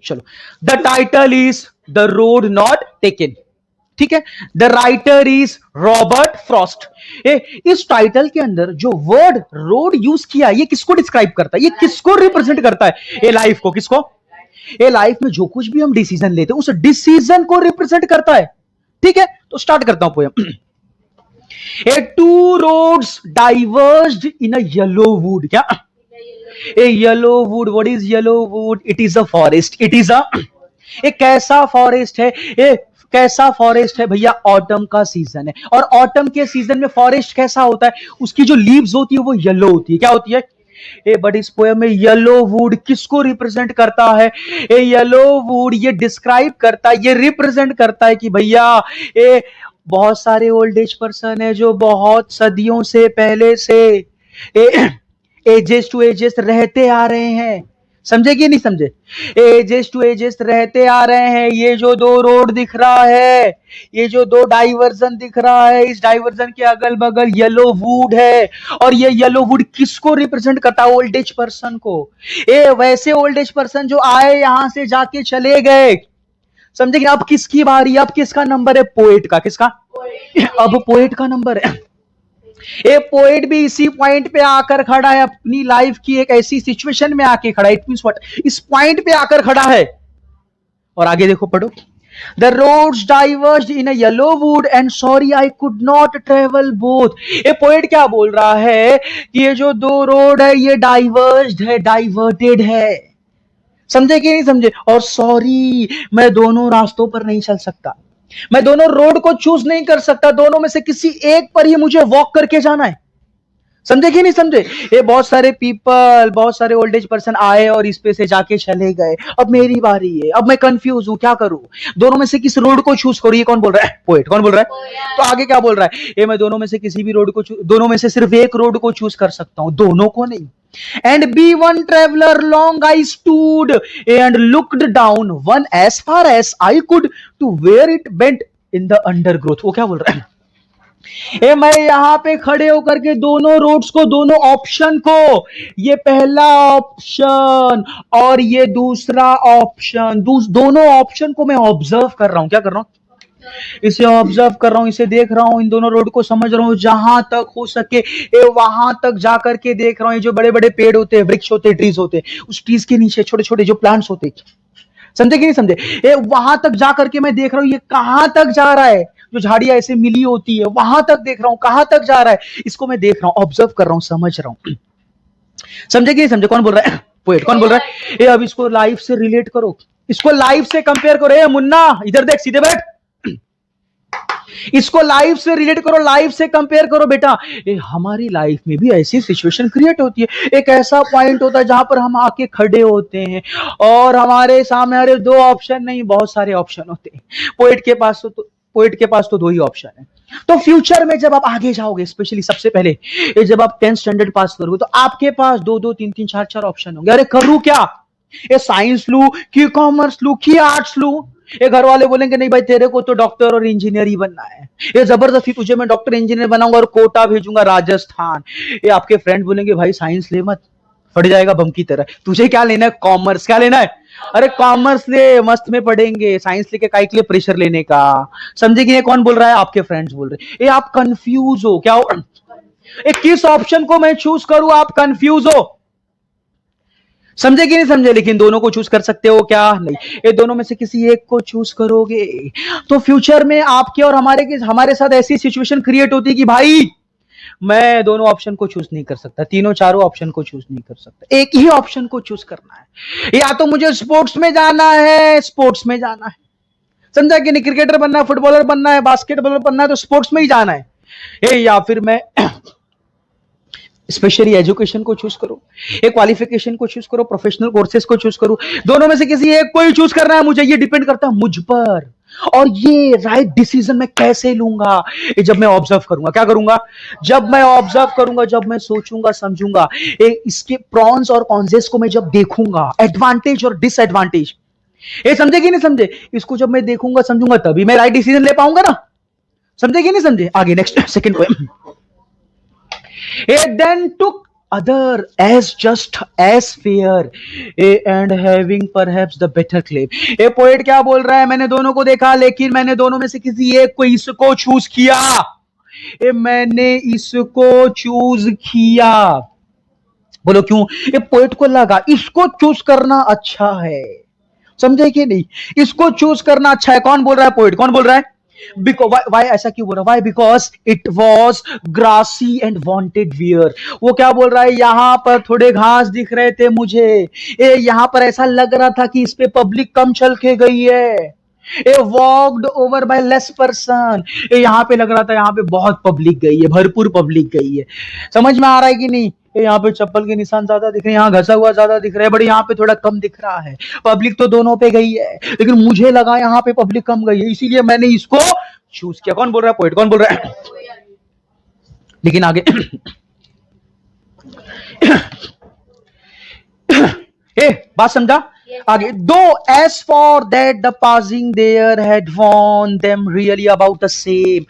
चलो, the title is the road not taken, ठीक है। The writer is Robert Frost. इस टाइटल के अंदर जो वर्ड रोड यूज किया, ये किसको डिस्क्राइब करता है, ये किसको रिप्रेजेंट करता है? ये लाइफ को, किसको? ये लाइफ में जो कुछ भी हम डिसीजन लेते हैं उस डिसीजन को रिप्रेजेंट करता है, ठीक है। तो स्टार्ट करता हूं poem. Uh two roads diverged in a yellow wood, क्या? Uh yellow wood, what is yellow wood? It is a forest, it is a, एक कैसा फॉरेस्ट है? ए कैसा फॉरेस्ट है भैया? ऑटम का सीजन है, और ऑटम के सीजन में फॉरेस्ट कैसा होता है? उसकी जो लीव्स होती है वो येलो होती है, क्या होती है? ए बट इस पोएम में येलो वुड किसको रिप्रेजेंट करता है? ए येलो वुड ये डिस्क्राइब करता है, ये रिप्रेजेंट करता है कि भैया ए बहुत सारे ओल्ड एज पर्सन है जो बहुत सदियों से पहले से एजेस टू एजेस रहते आ रहे हैं। समझे कि नहीं समझे? एजेस टू एजेस रहते आ रहे हैं। ये जो दो रोड दिख रहा है, ये जो दो डाइवर्जन दिख रहा है, इस डाइवर्जन के अगल बगल येलो वुड है, और ये येलो वुड किसको रिप्रेजेंट करता है? ओल्ड एज पर्सन को। वैसे ओल्ड एज पर्सन जो आए यहां से जाके चले गए। समझे कि? अब किसकी बारी? अब किसका नंबर है? पोएट का। किसका? अब पोएट का नंबर है। ए पोएट भी इसी पॉइंट पे आकर खड़ा है, अपनी लाइफ की एक ऐसी सिचुएशन में आके खड़ा है। It means what? इस पॉइंट पे आकर खड़ा है। और आगे देखो, पढ़ो। The roads diverged in a yellow wood and sorry I could not travel both. ये पोएट क्या बोल रहा है कि ये जो दो रोड है ये डाइवर्स्ड है, डाइवर्टेड है। समझे कि नहीं समझे? और सॉरी, मैं दोनों रास्तों पर नहीं चल सकता, मैं दोनों रोड को चूज नहीं कर सकता, दोनों में से किसी एक पर ही मुझे वॉक करके जाना है। समझे कि नहीं समझे? ये बहुत सारे पीपल, बहुत सारे ओल्ड एज पर्सन आए और इस पे से जाके चले गए। अब मेरी बारी है, अब मैं कंफ्यूज हूं, क्या करूं? दोनों में से किस रोड को चूज करूं? ये कौन बोल रहा है? पोएट। कौन बोल रहा है? तो आगे क्या बोल रहा है? ये मैं दोनों में से किसी भी रोड को, दोनों में से सिर्फ एक रोड को चूज कर सकता हूं, दोनों को नहीं। And be one traveler long I stood and looked down one as far as I could to where it bent in the undergrowth। वो क्या बोल रहा है? मैं यहां पे खड़े होकर के दोनों रोड्स को, दोनों ऑप्शन को, ये पहला ऑप्शन और ये दूसरा ऑप्शन, दोनों ऑप्शन को मैं ऑब्जर्व कर रहा हूं। क्या कर रहा हूं? इसे ऑब्जर्व कर रहा हूं, इसे देख रहा हूं, इन दोनों रोड को समझ रहा हूं, जहां तक हो सके वहां तक जाकर के देख रहा हूं। ये जो बड़े बड़े पेड़ होते हैं, वृक्ष होते हैं, ट्रीज होते हैं, उस ट्रीज के नीचे छोटे छोटे जो प्लांट्स होते हैं, समझे कि नहीं समझे? वहां तक जाकर के मैं देख रहा हूं ये कहां तक जा रहा है। जो झाड़ियां ऐसे मिली होती है वहां तक देख रहा हूं, कहां तक जा रहा है, इसको मैं देख रहा हूं, ऑब्जर्व कर रहा हूं, समझ रहा हूं। समझे कि नहीं समझे? कौन बोल रहा है? पोएट। कौन बोल रहा है? अब इसको लाइफ से रिलेट करो, इसको लाइफ से कंपेयर करो। मुन्ना इधर देख, सीधे बैठ, इसको लाइफ से रिलेट करो, लाइफ से कंपेयर करो बेटा। हमारी लाइफ में भी ऐसी सिचुएशन क्रिएट होती है, एक ऐसा पॉइंट होता है जहां पर हम आके खड़े होते हैं और हमारे सामने अरे दो ऑप्शन नहीं, बहुत सारे ऑप्शन होते हैं। पोएट के पास तो दो ही ऑप्शन है। तो फ्यूचर में जब आप आगे जाओगे, स्पेशली सबसे पहले जब आप 10th स्टैंडर्ड पास करोगे, तो आपके पास दो दो तीन तीन चार चार ऑप्शन होंगे। अरे करूं क्या? ये साइंस लू कि कॉमर्स लू कि आर्ट्स लू? ये घर वाले बोलेंगे नहीं भाई तेरे को तो डॉक्टर और इंजीनियर ही बनना है, ये जबरदस्ती तुझे मैं डॉक्टर इंजीनियर बनाऊंगा और कोटा भेजूंगा राजस्थान। ये आपके फ्रेंड बोलेंगे भाई साइंस ले मत, फट जाएगा बम की तरह, तुझे क्या लेना है? कॉमर्स। क्या लेना है? अरे कॉमर्स ले, मस्त में पढ़ेंगे, साइंस लेके काहे के लिए प्रेशर लेने का? समझे कि ये कौन बोल रहा है? आपके फ्रेंड्स बोल रहे हैं। ये आप कंफ्यूज हो, क्या हो? किस ऑप्शन को मैं चूज करूं? आप कंफ्यूज हो, समझे कि नहीं समझे? लेकिन दोनों को चूज कर सकते हो क्या? नहीं, ये दोनों में से किसी एक को चूज करोगे तो फ्यूचर में आपके और हमारे साथ ऐसी सिचुएशन क्रिएट होती है कि भाई मैं दोनों ऑप्शन को चूज नहीं कर सकता, तीनों चारों ऑप्शन को चूज नहीं कर सकता, एक ही ऑप्शन को चूज करना है। या तो मुझे स्पोर्ट्स में जाना है, स्पोर्ट्स में जाना है, समझा कि नहीं? क्रिकेटर बनना है, फुटबॉलर बनना है, बास्केटबॉलर बनना है, तो स्पोर्ट्स में ही जाना है। या फिर मैं स्पेशली एजुकेशन को चूज करो, एक क्वालिफिकेशन को चूज करो, प्रोफेशनल कोर्सेज को चूज करो, दोनों में से किसी एक को ही चूज करना है मुझे। ये डिपेंड करता है मुझ पर, और ये राइट डिसीजन मैं कैसे लूंगा? जब मैं ऑब्जर्व करूंगा। क्या करूंगा? जब मैं ऑब्जर्व करूंगा, जब मैं सोचूंगा, समझूंगा, इसके प्रॉन्स और कॉन्सेस को मैं जब देखूंगा, एडवांटेज और डिसएडवांटेज, ये समझे कि नहीं समझे? इसको जब मैं देखूंगा, समझूंगा, तभी मैं राइट डिसीजन ले पाऊंगा ना। समझे कि नहीं समझे? आगे next second poem. It then took other as just as fair and having perhaps the better claim. ये पोएट क्या बोल रहा है, मैंने दोनों को देखा लेकिन मैंने दोनों में से किसी एक को इसको चूज किया, मैंने इसको चूज किया। बोलो क्यों? ये पोएट को लगा इसको चूज करना अच्छा है, समझे कि नहीं, इसको चूज करना अच्छा है। कौन बोल रहा है? पोएट। कौन बोल रहा है? बिकॉज वाई, ऐसा क्यों बोल रहा है? Why? Because it was grassy and wanted wear. वो क्या बोल रहा है, यहां पर थोड़े घास दिख रहे थे मुझे, यहां पर ऐसा लग रहा था कि इस पे पब्लिक कम चल के गई है, walked over by less person, यहां पे लग रहा था यहां पे बहुत पब्लिक गई है, भरपूर पब्लिक गई है। समझ में आ रहा है कि नहीं? यहाँ पे चप्पल के निशान ज्यादा दिख रहे हैं, यहाँ घसा हुआ ज्यादा दिख रहा है, बट यहाँ पे थोड़ा कम दिख रहा है। पब्लिक तो दोनों पे गई है, लेकिन मुझे लगा यहाँ पे पब्लिक कम गई है, इसीलिए मैंने इसको चूज किया। कौन बोल रहा है? पोएट। कौन बोल रहा है? लेकिन आगे बात समझा? आगे, though as for that the passing there had worn them really about the same.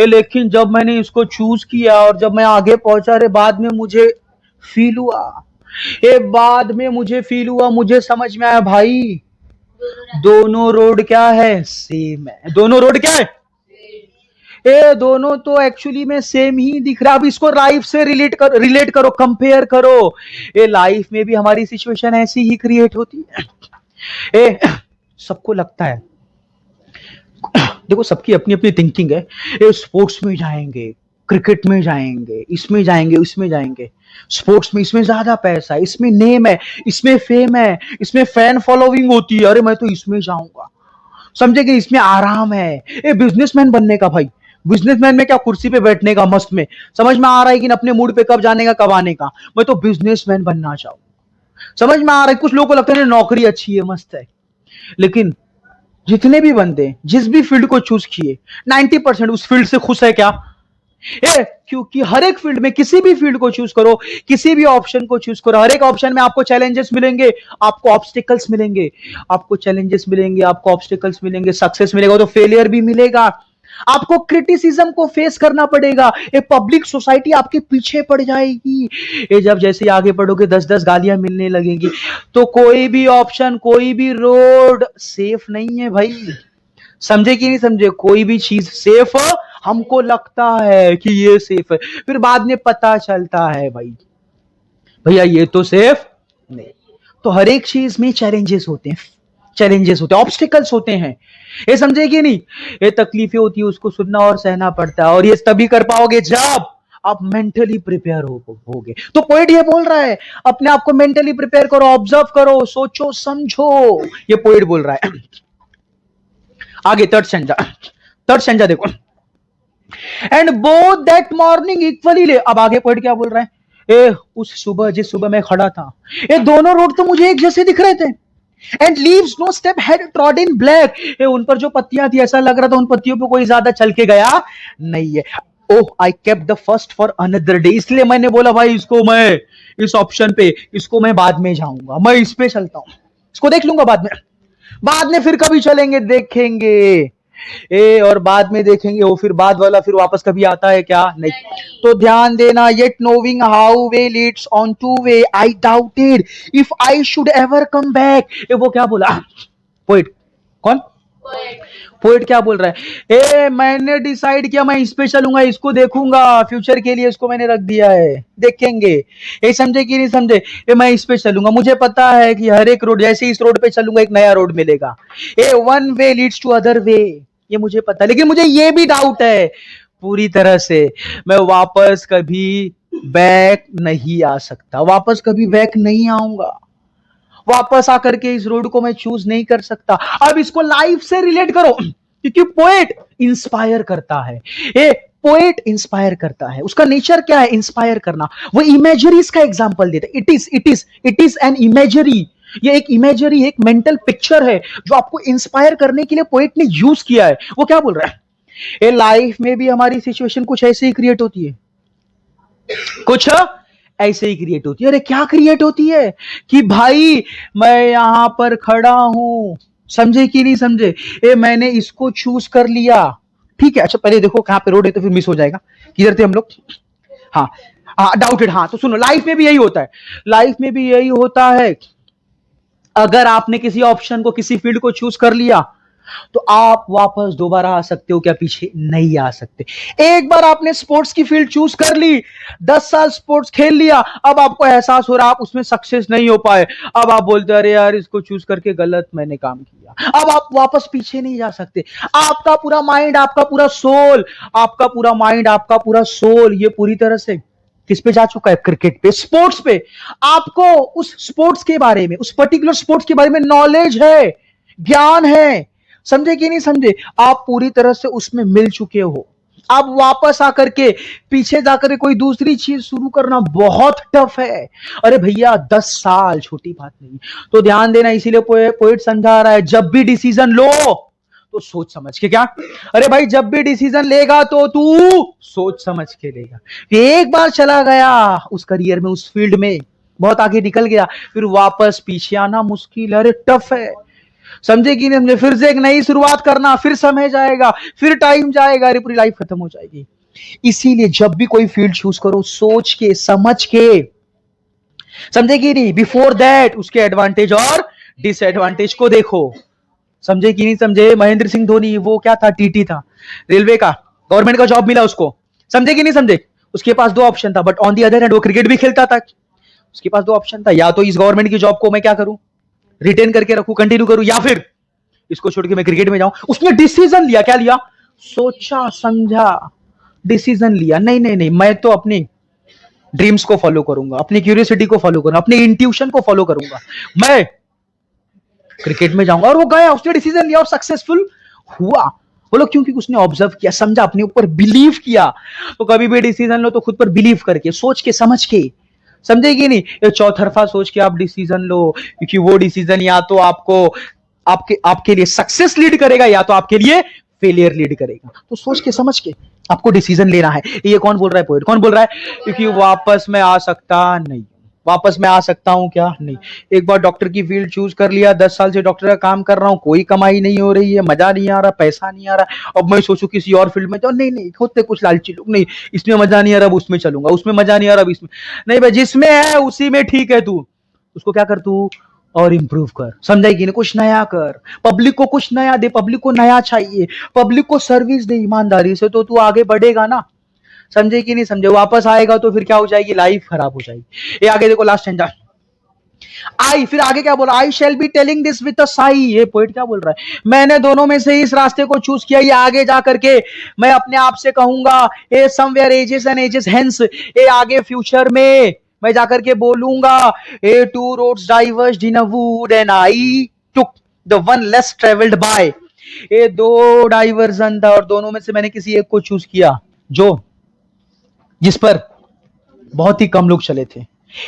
लेकिन जब मैंने इसको चूज किया और जब मैं आगे पहुंचा, रे बाद में मुझे फील हुआ, बाद में मुझे फील हुआ, मुझे समझ में आया भाई दोनों रोड क्या है? सेम है। दोनों रोड क्या है? दोनों तो एक्चुअली में सेम ही दिख रहा है। अब इसको लाइफ से रिलेट करो, कंपेयर करो। लाइफ में भी हमारी सिचुएशन ऐसी ही क्रिएट होती है। सबको लगता है, देखो सबकी अपनी अपनी थिंकिंग है, स्पोर्ट्स में जाएंगे, क्रिकेट में जाएंगे, इसमें जाएंगे, उसमें जाएंगे। स्पोर्ट्स में इसमें ज्यादा पैसा है, इसमें नेम है, इसमें फेम है, इसमें फैन फॉलोइंग होती है, अरे मैं तो इसमें जाऊंगा, समझे कि इसमें आराम है। बिजनेसमैन बनने का भाई, बिजनेसमैन में क्या कुर्सी पे बैठने का मस्त में, समझ में आ रहा है कि अपने मूड पे कब जाने का कब आने का। मैं तो बिजनेसमैन बनना चाहूँ, समझ में आ रहा है? कुछ लोगों को लगता है नौकरी अच्छी है, मस्त है, लेकिन जितने भी बंदे जिस भी फील्ड को चूज किए 90% उस फील्ड से खुश है क्या? क्योंकि हर एक फील्ड में, किसी भी फील्ड को चूज करो, किसी भी ऑप्शन को चूज करो, हर एक ऑप्शन में आपको चैलेंजेस मिलेंगे, आपको ऑब्स्टिकल्स मिलेंगे, आपको चैलेंजेस मिलेंगे, आपको ऑब्स्टिकल्स मिलेंगे, सक्सेस मिलेगा तो फेलियर भी मिलेगा, आपको क्रिटिसिज्म को फेस करना पड़ेगा, एक पब्लिक सोसाइटी आपके पीछे पड़ जाएगी। ये जब जैसे आगे बढ़ोगे 10-10 गालियां मिलने लगेंगी, तो कोई भी ऑप्शन, कोई भी रोड सेफ नहीं है भाई, समझे कि नहीं समझे? कोई भी चीज सेफ हमको लगता है कि ये सेफ है, फिर बाद में पता चलता है भाई भैया ये तो सेफ नहीं। तो हर एक चीज में चैलेंजेस होते हैं, चैलेंजेस होते हैं, ऑब्स्टिकल्स होते हैं, ये समझे कि नहीं? ये तकलीफें होती है, उसको सुनना और सहना पड़ता है, और ये तभी कर पाओगे जब आप मेंटली प्रिपेयर होगे। तो पॉइंट ये बोल रहा है अपने आप को मेंटली प्रिपेयर करो, ऑब्जर्व करो, सोचो समझो, ये पॉइंट बोल रहा है। आगे थर्ड स्टैंजा देखो, and both that morning equally ले। अब आगे पॉइंट क्या बोल रहा है, उस सुबह, जिस सुबह मैं खड़ा था, ये दोनों रोड तो मुझे एक जैसे दिख रहे थे, and leaves no step had trod in black, उन पर जो पत्तियां थी ऐसा लग रहा था उन पत्तियों पर कोई ज्यादा चल के गया नहीं है। Oh I kept the first for another day, इसलिए मैंने बोला भाई इसको मैं, इस ऑप्शन पे इसको मैं बाद में जाऊंगा, मैं इस पे चलता हूं, इसको देख लूंगा बाद में फिर कभी चलेंगे देखेंगे, और बाद में देखेंगे, वो फिर बाद वाला फिर वापस कभी आता है क्या? नहीं। तो ध्यान देना, yet नोविंग how way Leeds on two way I doubted if I should ever come back. वो क्या बोला पोइट? कौन पोइट? क्या बोल रहा है, मैंने डिसाइड किया मैं इस पे चलूंगा, इसको देखूंगा, फ्यूचर के लिए इसको मैंने रख दिया है, देखेंगे। ये समझे कि नहीं समझे? मैं इस पे चलूंगा, मुझे पता है कि हर एक रोड, जैसे इस रोड पे चलूंगा एक नया रोड मिलेगा, one way leads to other way, ये मुझे पता है, लेकिन मुझे ये भी डाउट है पूरी तरह से, मैं वापस कभी बैक नहीं आ सकता, वापस कभी बैक नहीं आऊंगा, वापस आकर के इस रोड को मैं चूज नहीं कर सकता। अब इसको लाइफ से रिलेट करो, क्योंकि पोएट इंस्पायर करता है, पोएट इंस्पायर करता है, उसका नेचर क्या है? इंस्पायर करना। वो इमेजरीज का एग्जांपल देता है, इट इज एन इमेजरी, ये एक इमेजरी, एक मेंटल पिक्चर है जो आपको इंस्पायर करने के लिए पोएट ने यूज किया है। वो क्या बोल रहा है, ये लाइफ में भी हमारी सिचुएशन कुछ ऐसे ही क्रिएट होती है, कुछ ऐसे ही क्रिएट होती है। अरे क्या क्रिएट होती है कि भाई मैं यहां पर खड़ा हूं, समझे कि नहीं समझे? मैंने इसको चूज कर लिया, ठीक है। अच्छा पहले देखो कहां पे रोड है तो फिर मिस हो जाएगा, किधर थे हम लोग? हाँ, डाउटेड, हाँ तो सुनो, लाइफ में भी यही होता है, लाइफ में भी यही होता है। अगर आपने किसी ऑप्शन को, किसी फील्ड को चूज कर लिया, तो आप वापस दोबारा आ सकते हो क्या? पीछे नहीं आ सकते। एक बार आपने स्पोर्ट्स की फील्ड चूज कर ली, 10 साल स्पोर्ट्स खेल लिया, अब आपको एहसास हो रहा आप उसमें सक्सेस नहीं हो पाए, अब आप बोलते अरे यार इसको चूज करके गलत मैंने काम किया। अब आप वापस पीछे नहीं जा सकते। आपका पूरा माइंड, आपका पूरा सोल, आपका पूरा माइंड, आपका पूरा सोल ये पूरी तरह से किस पे जा चुका है? क्रिकेट पे, स्पोर्ट्स पे। आपको उस स्पोर्ट्स के बारे में, उस पर्टिकुलर स्पोर्ट्स के बारे में नॉलेज है, ज्ञान है, समझे कि नहीं समझे? आप पूरी तरह से उसमें मिल चुके हो। अब वापस आकर के पीछे जाकर कोई दूसरी चीज शुरू करना बहुत टफ है। अरे भैया 10 साल छोटी बात नहीं। तो ध्यान देना, इसीलिए पोएट समझा रहा है जब भी डिसीजन लो तो सोच समझ के। क्या? अरे भाई जब भी डिसीजन लेगा तो तू सोच समझ के लेगा। एक बार चला गया उस करियर में, उस फील्ड में, बहुत आगे निकल गया, फिर वापस पीछे आना मुश्किल है। अरे टफ है, समझे कि नहीं समझे? फिर से एक नई शुरुआत करना, फिर समय जाएगा, फिर टाइम जाएगा, अरे पूरी लाइफ खत्म हो जाएगी। इसीलिए जब भी कोई फील्ड चूज करो, सोच के समझ के, समझे कि नहीं? बिफोर दैट उसके एडवांटेज और डिसएडवांटेज को देखो। समझे कि नहीं समझे? महेंद्र सिंह धोनी वो क्या था? टीटी था, रेलवे का, गवर्नमेंट का जॉब मिला उसको। समझे कि नहीं समझे? उसके पास दो ऑप्शन था, but on the other hand वो क्रिकेट भी खेलता था। उसके पास दो ऑप्शन था, या तो इस गवर्नमेंट की जॉब को मैं क्या करूं, रिटेन करके रखूं, कंटिन्यू करूं, या फिर इसको छोड़ के मैं क्रिकेट में जाऊं। उसने डिसीजन लिया, क्या लिया? सोचा समझा डिसीजन लिया, नहीं नहीं नहीं, मैं तो अपनी ड्रीम्स को फॉलो करूंगा, अपनी क्यूरियोसिटी को फॉलो करूंगा, अपनी इंट्यूशन को फॉलो करूंगा, मैं क्रिकेट में जाऊंगा। और वो गया, उसने डिसीजन लिया और सक्सेसफुल हुआ। बोलो क्योंकि उसने ऑब्जर्व किया, समझा, अपने ऊपर बिलीव किया। तो कभी भी डिसीजन लो तो खुद पर बिलीव करके, सोच के समझ के, समझे कि नहीं? ये चौतरफा सोच के आप डिसीजन लो, क्योंकि वो डिसीजन या तो आपको आपके लिए सक्सेस लीड करेगा, या तो आपके लिए फेलियर लीड करेगा। तो सोच के समझ के आपको डिसीजन लेना है। ये कौन बोल रहा है? पोएट। कौन बोल रहा है? क्योंकि वापस मैं आ सकता नहीं, वापस मैं आ सकता हूं क्या? नहीं। एक बार डॉक्टर की फील्ड चूज कर लिया, 10 साल से डॉक्टर का काम कर रहा हूं, कोई कमाई नहीं हो रही है, मजा नहीं आ रहा, पैसा नहीं आ रहा, अब मैं सोचूं किसी और फील्ड में जाऊं, नहीं नहीं, होते कुछ लालची लोग, नहीं इसमें मजा नहीं आ रहा, अब उसमें चलूंगा, उसमें मजा नहीं आ रहा, अब इसमें नहीं। भाई जिसमें है उसी में ठीक है, तू उसको क्या कर, तू और इंप्रूव कर, समझाएगी ना? कुछ नया कर, पब्लिक को कुछ नया दे, पब्लिक को नया चाहिए, पब्लिक को सर्विस दे ईमानदारी से, तो तू आगे बढ़ेगा ना। समझे कि नहीं समझे? वापस आएगा तो फिर क्या हो जाएगी? लाइफ खराब हो जाएगी। ये आगे देखो, लास्ट स्टैंजा, आई, फिर आगे क्या बोला? I shall be telling this with a Sai. ये पोएट क्या बोल रहा है? मैंने दोनों में से इस रास्ते को चूज किया, ये आगे जा करके मैं अपने आप से कहूंगा, uh somewhere ages and ages hence, ये आगे फ्यूचर में मैं जाकर के बोलूंगा, uh two roads diverged in a wood and I took the one less travelled by. ये दो डाइवर्जन था और दोनों में से मैंने किसी एक को चूज किया, जो जिस पर बहुत ही कम लोग चले थे।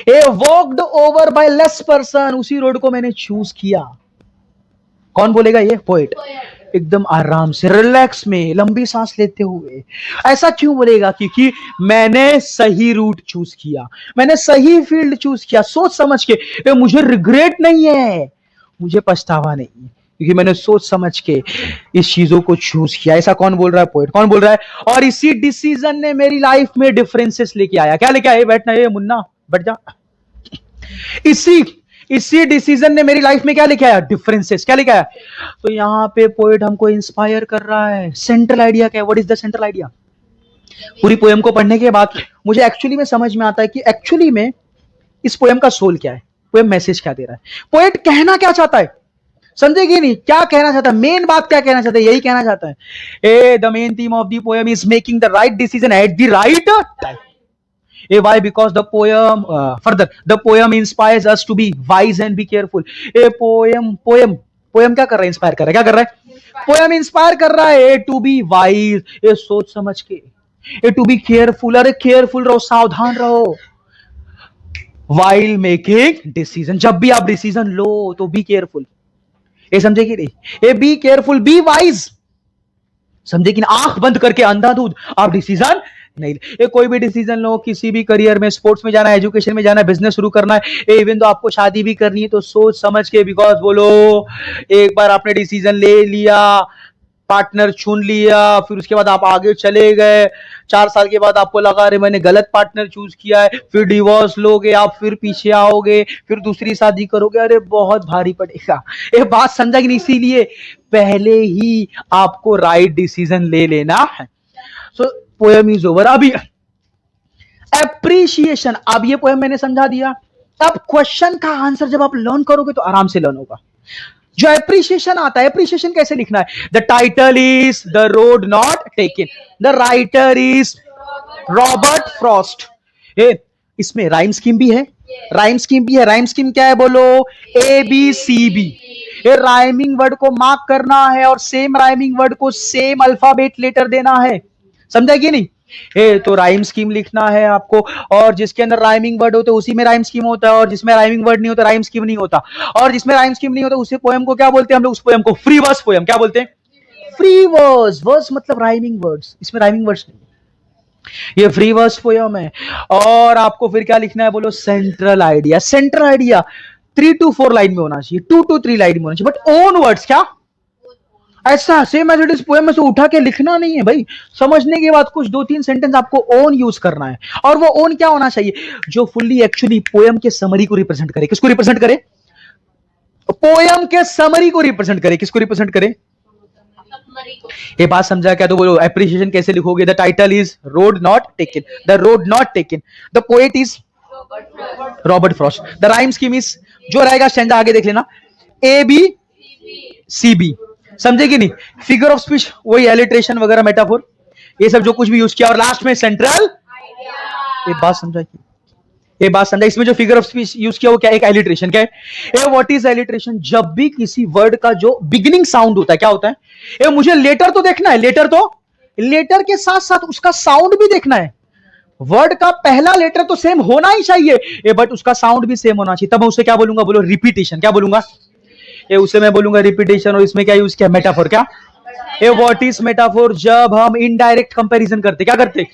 Uh walked over by less person, उसी रोड को मैंने चूज किया। कौन बोलेगा? ये पोएट। एकदम आराम से, रिलैक्स में, लंबी सांस लेते हुए। ऐसा क्यों बोलेगा? क्योंकि मैंने सही रूट चूज किया, मैंने सही फील्ड चूज किया, सोच समझ के। मुझे रिग्रेट नहीं है, मुझे पछतावा नहीं है, क्योंकि मैंने सोच समझ के इस चीजों को चूज किया। ऐसा कौन बोल रहा है? पोएट। कौन बोल रहा है? और इसी डिसीजन ने मेरी लाइफ में डिफरेंसेस लेके आया। क्या लेके आया? बैठना, ये मुन्ना बैठ जा। इसी डिसीजन ने मेरी लाइफ में क्या लेके आया? डिफरेंसेस। क्या लेके आया? तो यहां पे पोएट हमको इंस्पायर कर रहा है। सेंट्रल आइडिया क्या है? What is the central idea? पूरी पोएम को पढ़ने के बाद मुझे एक्चुअली में समझ में आता है कि एक्चुअली में इस पोएम का सोल क्या है, पोएम मैसेज क्या दे रहा है, पोएट कहना क्या चाहता है। समझेगी नहीं? क्या कहना चाहता है, मेन बात क्या कहना चाहता है? यही कहना चाहता है, uh the main theme of the poem is making the right decision at the right time. Why? Because the poem further the poem inspires us to be wise and be careful. poem क्या कर रहा है? Inspire कर रहा है। क्या कर रहा है? पोएम इंस्पायर कर रहा है टू बी वाइज, ये सोच समझ के, ए टू बी केयरफुल, अरे केयरफुल रहो, सावधान रहो, while making डिसीजन, जब भी आप डिसीजन लो तो बी केयरफुल। ये समझे कि नहीं? A be careful, be wise, समझे कि नहीं? आंख बंद करके अंधाधुंध आप डिसीजन नहीं। ये कोई भी डिसीजन लो, किसी भी करियर में, स्पोर्ट्स में जाना है, एजुकेशन में जाना है, बिजनेस शुरू करना है, इवन तो आपको शादी भी करनी है, तो सोच समझ के। बिकॉज बोलो, एक बार आपने डिसीजन ले लिया, पार्टनर चुन लिया, फिर उसके बाद आप आगे चले गए, 4 साल के बाद आपको लगा अरे मैंने गलत पार्टनर चूज किया है, फिर डिवोर्स लोगे आप, फिर पीछे आओगे, फिर दूसरी शादी करोगे, अरे बहुत भारी पड़ेगा। ये बात समझा कि नहीं? इसीलिए पहले ही आपको राइट डिसीजन ले लेना है। सो पोएम इज ओवर। अभी एप्रिशिएशन, अब ये पोएम मैंने समझा दिया। अब क्वेश्चन का आंसर जब आप लर्न करोगे तो आराम से लर्न होगा। जो एप्रिशिएशन आता है, एप्रिशिएशन कैसे लिखना है? The title is the road not taken, the writer is Robert Frost. इसमें राइम स्कीम भी है, राइम स्कीम भी है। राइम स्कीम क्या है बोलो? A B C B. Rhyming word को मार्क करना है और सेम राइमिंग वर्ड को सेम अल्फाबेट लेटर देना है। समझा कि नहीं? तो राइम स्कीम लिखना है आपको, और जिसके अंदर राइमिंग वर्ड होते उसी में राइम स्कीम होता है, और जिसमें राइमिंग वर्ड नहीं होता राइम स्कीम नहीं होता, और जिसमें राइम स्कीम नहीं होता उसे पोएम को क्या बोलते हैं हम लोग? उस पोएम को फ्री वर्स पोएम क्या बोलते हैं? Free verse. वर्स मतलब राइमिंग वर्ड्स, इसमें राइमिंग वर्ड्स नहीं, ये फ्री वर्स पोएम है। और आपको फिर क्या लिखना है बोलो? Central idea. Central idea 3 to 4 line में होना चाहिए, 2 to 3 लाइन में होना चाहिए, बट ओन वर्ड्स क्या ऐसा same as it is poem में से उठा के लिखना नहीं है भाई। समझने के बाद कुछ 2-3 सेंटेंस आपको ओन यूज करना है, और वो ओन क्या होना चाहिए? जो फुल्ली एक्चुअली पोएम के समरी को रिप्रेजेंट करे। किसको रिप्रेजेंट करे? पोएम के समरी को रिप्रेजेंट करे। किसको रिप्रेजेंट करे? ये बात समझा क्या? तो बोलो एप्रिशिएशन कैसे लिखोगे? The title is road not taken, the road not taken, the poet is Robert Frost, the rhyme scheme is, जो रहेगा स्टैंडा आगे देख लेना, ए बी सी बी। समझे कि नहीं? फिगर ऑफ स्पीच वही एलिट्रेशन वगैरह, मेटाफोर, ये सब जो कुछ भी यूज किया, और लास्ट में सेंट्रल। ये बात समझा कि ये बात समझा? इसमें जो फिगर ऑफ स्पीच यूज किया वो क्या? एक एलिट्रेशन। क्या है? What is alliteration? जब भी किसी वर्ड का जो बिगिनिंग साउंड होता है, क्या होता है? मुझे लेटर तो देखना है, लेटर तो, लेटर के साथ साथ उसका साउंड भी देखना है। वर्ड का पहला लेटर तो सेम होना ही चाहिए, बट उसका साउंड भी सेम होना चाहिए, तब मैं उसे क्या बोलूंगा बोलो? रिपीटेशन। क्या बोलूंगा? उसे मैं बोलूंगा रिपीटेशन। और इसमें क्या यूज किया? मेटाफोर। क्या? What is metaphor? जब हम इनडायरेक्ट कंपैरिजन करते, क्या करते?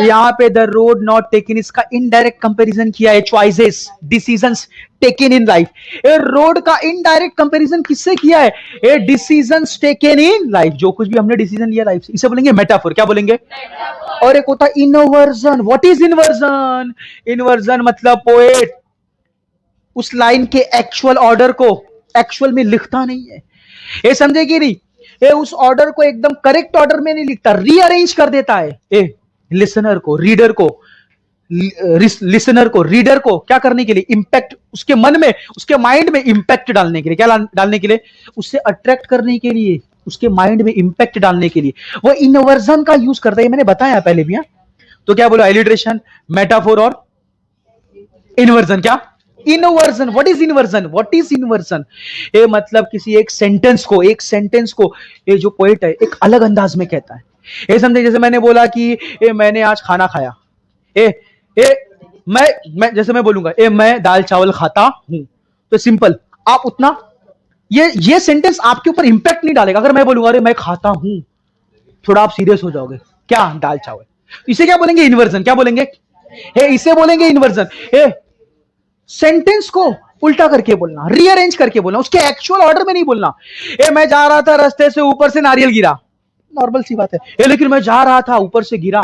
यहाँ पे द रोड नॉट टेकन, इसका इनडायरेक्ट कंपैरिजन किया है। Choices, decisions taken in life. Road का इनडायरेक्ट कंपैरिजन किससे किया है? Decisions taken in life. जो कुछ भी हमने डिसीजन लिया लाइफ से, इसे बोलेंगे मेटाफोर। क्या बोलेंगे? और एक होता है inversion. What is inversion? Inversion मतलब पोएट उस लाइन के एक्चुअल ऑर्डर को एक्चुअल में लिखता नहीं है। ये समझे कि नहीं? उस ऑर्डर को एकदम करेक्ट ऑर्डर में नहीं लिखता, रीअरेंज कर देता है। लिसनर को, रीडर को, लिसनर को, रीडर को क्या करने के लिए? इंपैक्ट उसके मन में, उसके माइंड में इंपैक्ट डालने के लिए। क्या डालने के लिए? उससे अट्रैक्ट करने के लिए, उसके माइंड में इंपैक्ट डालने के लिए वो इनवर्जन का यूज करता है। मैंने बताया पहले भी। तो क्या बोलो? एलिट्रेशन, मेटाफोर और इनवर्जन। क्या? Inversion. What is inversion? What is inversion? ये मतलब किसी एक सेंटेंस को, ये जो पोएट है एक अलग अंदाज में कहता है। ये समझे? जैसे मैंने बोला कि मैंने आज खाना खाया, मैं जैसे मैं बोलूंगा मैं दाल चावल खाता हूं, तो सिंपल आप उतना ये सेंटेंस आपके ऊपर इंपैक्ट नहीं डालेगा। अगर मैं बोलूंगा अरे मैं खाता हूं, थोड़ा आप सीरियस हो जाओगे। क्या? दाल चावल। इसे क्या बोलेंगे? इनवर्जन। क्या बोलेंगे? इसे बोलेंगे इनवर्जन। सेंटेंस को उल्टा करके बोलना, रीअरेंज करके बोलना, उसके एक्चुअल ऑर्डर में नहीं बोलना। मैं जा रहा था रास्ते से, ऊपर से नारियल गिरा, नॉर्मल सी बात है। लेकिन मैं जा रहा था, ऊपर से गिरा।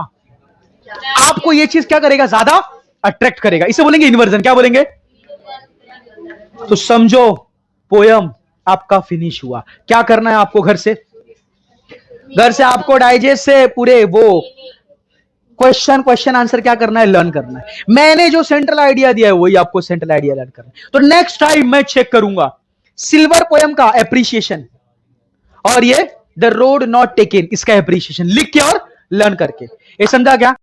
आपको ये चीज क्या करेगा? ज्यादा अट्रैक्ट करेगा। इसे बोलेंगे इनवर्जन। क्या बोलेंगे? तो समझो पोयम आपका फिनिश हुआ। क्या करना है आपको? घर से आपको डाइजेस्ट से पूरे वो क्वेश्चन आंसर क्या करना है? लर्न करना है। मैंने जो सेंट्रल आइडिया दिया है वही आपको सेंट्रल आइडिया लर्न करना है। तो नेक्स्ट टाइम मैं चेक करूंगा सिल्वर पोएम का एप्रिशिएशन, और ये द रोड नॉट टेकन इसका एप्रिशिएशन लिख के और लर्न करके। ये समझा क्या?